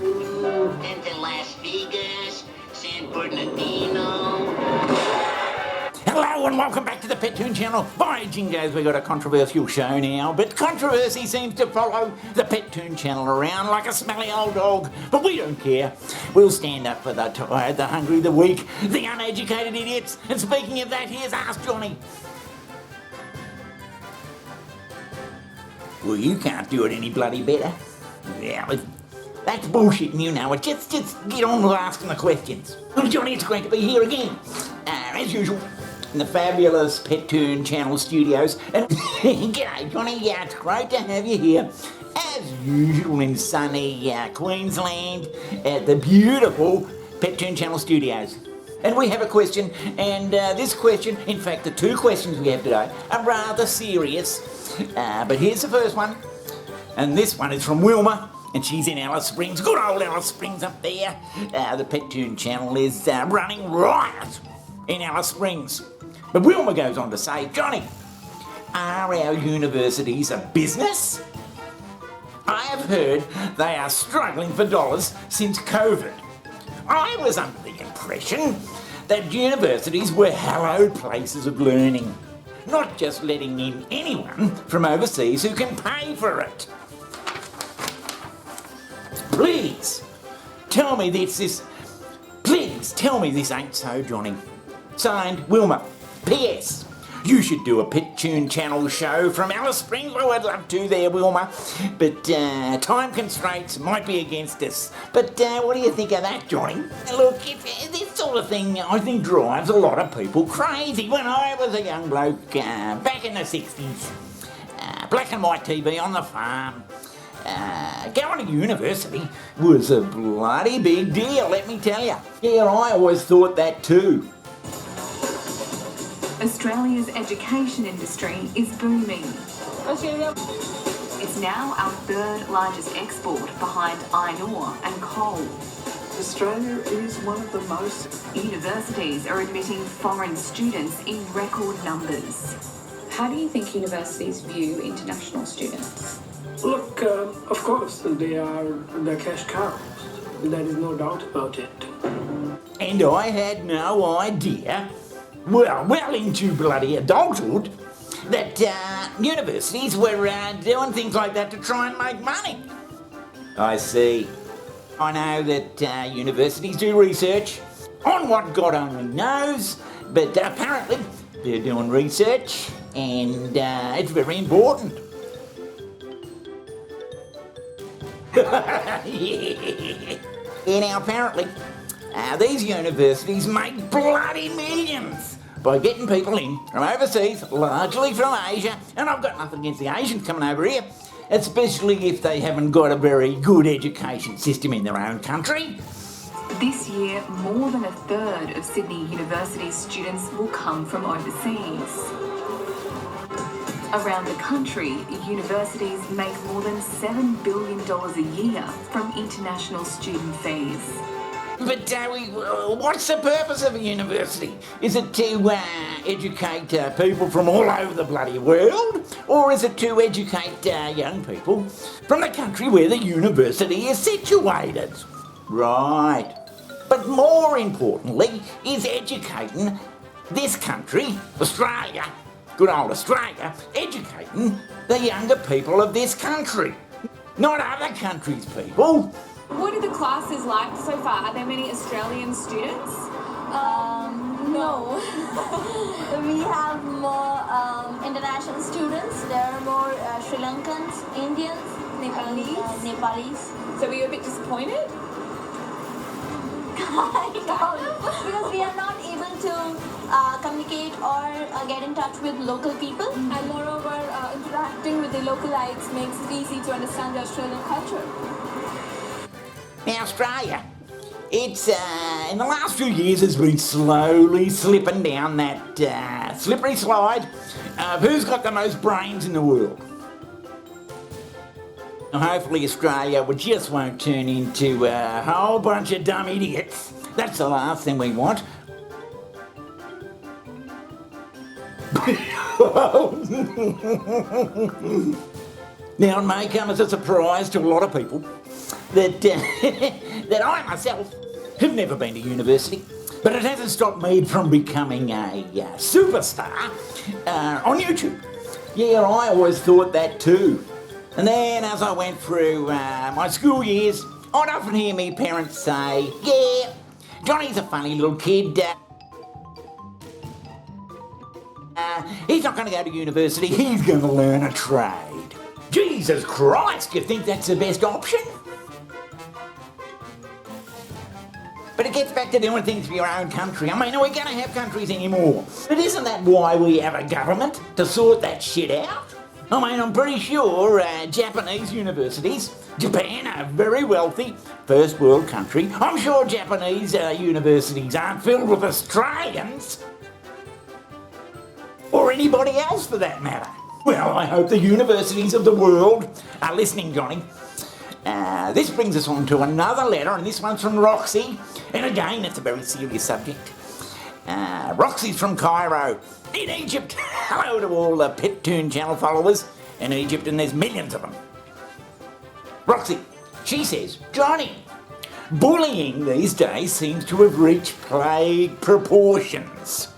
Into Las Vegas, San Bernardino. Hello and welcome back to the Pettoon channel. By Jingos, we've got a controversial show now, but controversy seems to follow the Pettoon channel around like a smelly old dog. But we don't care. We'll stand up for the tired, the hungry, the weak, the uneducated idiots. And speaking of that, here's Ask Johnny. Well, you can't do it any bloody better. Yeah, but that's bullshit and you know it. Just get on with asking the questions. Well, Johnny, it's great to be here again. As usual, in the fabulous Pettoon channel studios. And g'day, Johnny. Yeah, it's great to have you here. As usual in sunny Queensland at the beautiful Pettoon channel studios. And we have a question, and this question, in fact the two questions we have today, are rather serious. But here's the first one, and this one is from Wilma, and she's in Alice Springs, good old Alice Springs up there. The Pettoon channel is running riot in Alice Springs. But Wilma goes on to say, Johnny, are our universities a business? I have heard they are struggling for dollars since COVID. I was under the impression that universities were hallowed places of learning, not just letting in anyone from overseas who can pay for it. Please tell me this ain't so, Johnny. Signed, Wilma. P.S. You should do a Pettoon channel show from Alice Springs. Oh, I'd love to there, Wilma. But time constraints might be against us. But what do you think of that, Johnny? Look, this sort of thing, I think, drives a lot of people crazy. When I was a young bloke back in the 60s, black and white TV on the farm, going to university was a bloody big deal, let me tell you. Yeah, I always thought that too. Australia's education industry is booming. Australia. It's now our third largest export behind iron ore and coal. Australia is one of the most... Universities are admitting foreign students in record numbers. How do you think universities view international students? Look, of course, they are the cash cows. There is no doubt about it. And I had no idea, well into bloody adulthood, that universities were doing things like that to try and make money. I see. I know that universities do research on what God only knows, but apparently they're doing research and it's very important. Yeah, now apparently these universities make bloody millions by getting people in from overseas, largely from Asia, and I've got nothing against the Asians coming over here, especially if they haven't got a very good education system in their own country. This year, more than a third of Sydney University students will come from overseas. Around the country, universities make more than $7 billion a year from international student fees. But what's the purpose of a university? Is it to educate people from all over the bloody world? Or is it to educate young people from the country where the university is situated? Right. But more importantly is educating this country, Australia, good old Australia, educating the younger people of this country, not other countries' people. What are the classes like so far? Are there many Australian students? No. We have more international students. There are more Sri Lankans, Indians, Nepalis. So were you a bit disappointed? Because we are not able to communicate or get in touch with local people. And moreover, interacting with the localites makes it easy to understand the Australian culture. Now Australia, it's in the last few years has been slowly slipping down that slippery slide of who's got the most brains in the world. Now, hopefully Australia just won't turn into a whole bunch of dumb idiots. That's the last thing we want. Now, it may come as a surprise to a lot of people that, that I myself have never been to university, but it hasn't stopped me from becoming a superstar on YouTube. Yeah, I always thought that too. And then as I went through my school years, I'd often hear me parents say, yeah, Johnny's a funny little kid. He's not going to go to university, he's going to learn a trade. Jesus Christ, do you think that's the best option? But it gets back to doing things for your own country. I mean, are we going to have countries anymore? But isn't that why we have a government? To sort that shit out? I mean, I'm pretty sure Japanese universities, Japan, a very wealthy first world country, I'm sure Japanese universities aren't filled with Australians. Or anybody else for that matter. Well, I hope the universities of the world are listening, Johnny. This brings us on to another letter, and this one's from Roxy. And again, it's a very serious subject. Roxy's from Cairo, in Egypt. Hello to all the Pit-Toon channel followers in Egypt, and there's millions of them. Roxy, she says, Johnny, bullying these days seems to have reached plague proportions.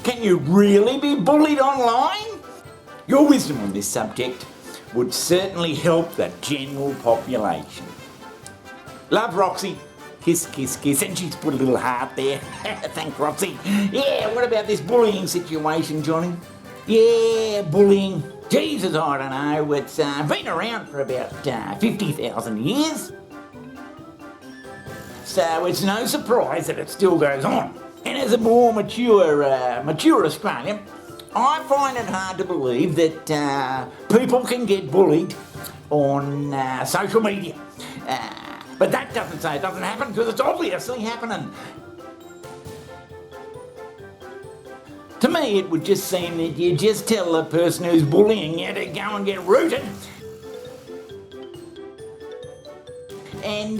Can you really be bullied online? Your wisdom on this subject would certainly help the general population. Love, Roxy. Kiss, kiss, kiss. And she's put a little heart there. Thanks, Roxy. Yeah, what about this bullying situation, Johnny? Yeah, bullying. Jesus, I don't know. It's been around for about 50,000 years. So it's no surprise that it still goes on. And as a more mature Australian, I find it hard to believe that people can get bullied on social media. But that doesn't say it doesn't happen, because it's obviously happening. To me, it would just seem that you just tell the person who's bullying you to go and get rooted and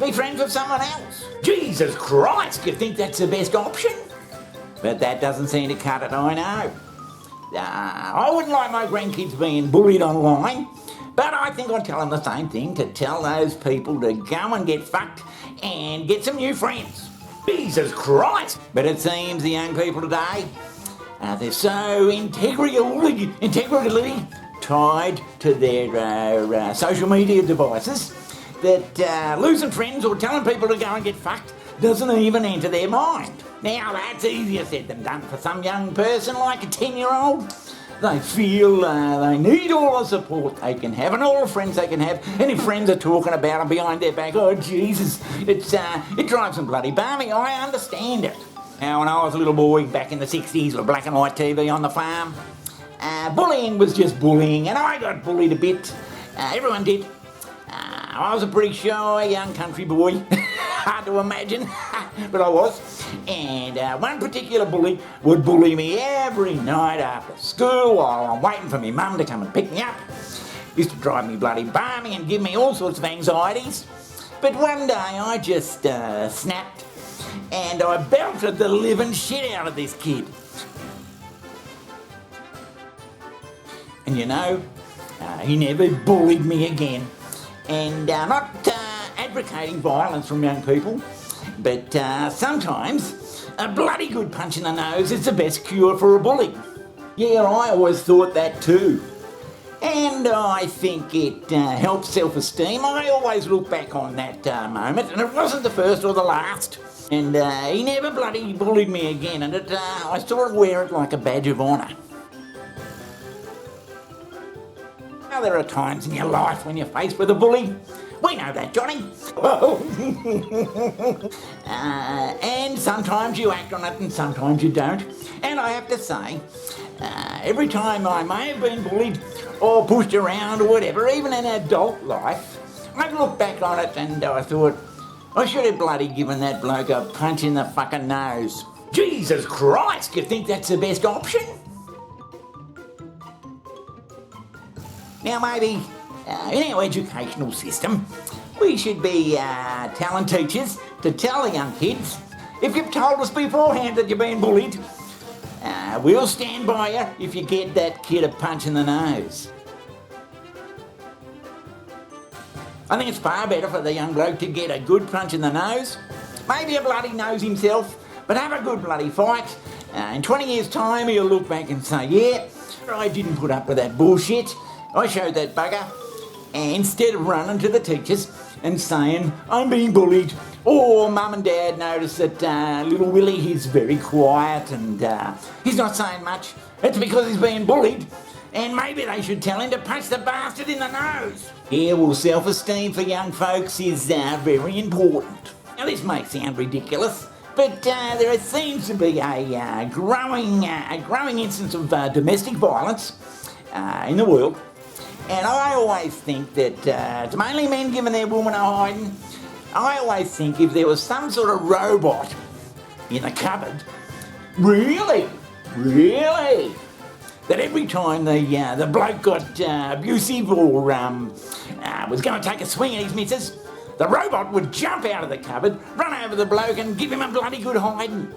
be friends with someone else. Jesus Christ, do you think that's the best option? But that doesn't seem to cut it, I know. I wouldn't like my grandkids being bullied online, but I think I'd tell them the same thing, to tell those people to go and get fucked and get some new friends. Jesus Christ! But it seems the young people today, they're so integrally tied to their social media devices that losing friends or telling people to go and get fucked doesn't even enter their mind. Now, that's easier said than done for some young person like a 10-year-old. They feel they need all the support they can have and all the friends they can have. And if friends are talking about them behind their back, oh Jesus, it drives them bloody balmy. I understand it. Now, when I was a little boy back in the 60s with black and white TV on the farm, bullying was just bullying, and I got bullied a bit. Everyone did. I was a pretty shy young country boy. Hard to imagine, but I was. And one particular bully would bully me every night after school while I'm waiting for my mum to come and pick me up. Used to drive me bloody balmy and give me all sorts of anxieties. But one day I just snapped and I belted the living shit out of this kid. And you know, he never bullied me again. And not advocating violence from young people, but sometimes a bloody good punch in the nose is the best cure for a bully. Yeah, I always thought that too. And I think it helps self-esteem. I always look back on that moment, and it wasn't the first or the last. And he never bloody bullied me again, and I sort of wear it like a badge of honour. Now, there are times in your life when you're faced with a bully. We know that, Johnny. And sometimes you act on it and sometimes you don't. And I have to say, every time I may have been bullied or pushed around or whatever, even in adult life, I look back on it and I thought, I should have bloody given that bloke a punch in the fucking nose. Jesus Christ, do you think that's the best option? Now, maybe in our educational system, we should be telling teachers to tell the young kids, if you've told us beforehand that you're being bullied, we'll stand by you if you get that kid a punch in the nose. I think it's far better for the young bloke to get a good punch in the nose, maybe a bloody nose himself, but have a good bloody fight. In 20 years' time, he'll look back and say, yeah, I didn't put up with that bullshit. I showed that bugger. And instead of running to the teachers and saying, I'm being bullied, or mum and dad notice that little Willie, he's very quiet and he's not saying much, it's because he's being bullied. And maybe they should tell him to punch the bastard in the nose. Yeah, well, self-esteem for young folks is very important. Now, this may sound ridiculous, but there seems to be a growing instance of domestic violence in the world. And I always think that it's mainly men giving their woman a hiding. I always think if there was some sort of robot in the cupboard, really, that every time the bloke got abusive or was going to take a swing at his missus, the robot would jump out of the cupboard, run over the bloke and give him a bloody good hiding.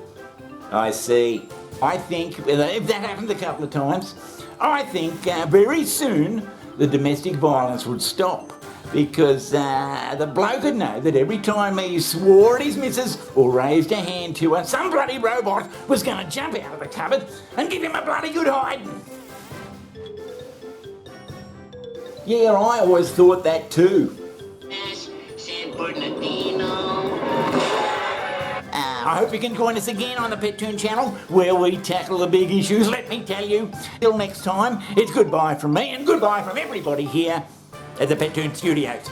I see. I think, if that happened a couple of times, I think very soon the domestic violence would stop. Because the bloke would know that every time he swore at his missus or raised a hand to her, some bloody robot was going to jump out of the cupboard and give him a bloody good hiding. Yeah, I always thought that too. Yes, San Bernardino. I hope you can join us again on the Pettoon channel where we tackle the big issues, let me tell you. Till next time, it's goodbye from me and goodbye from everybody here at the Pettoon Studios.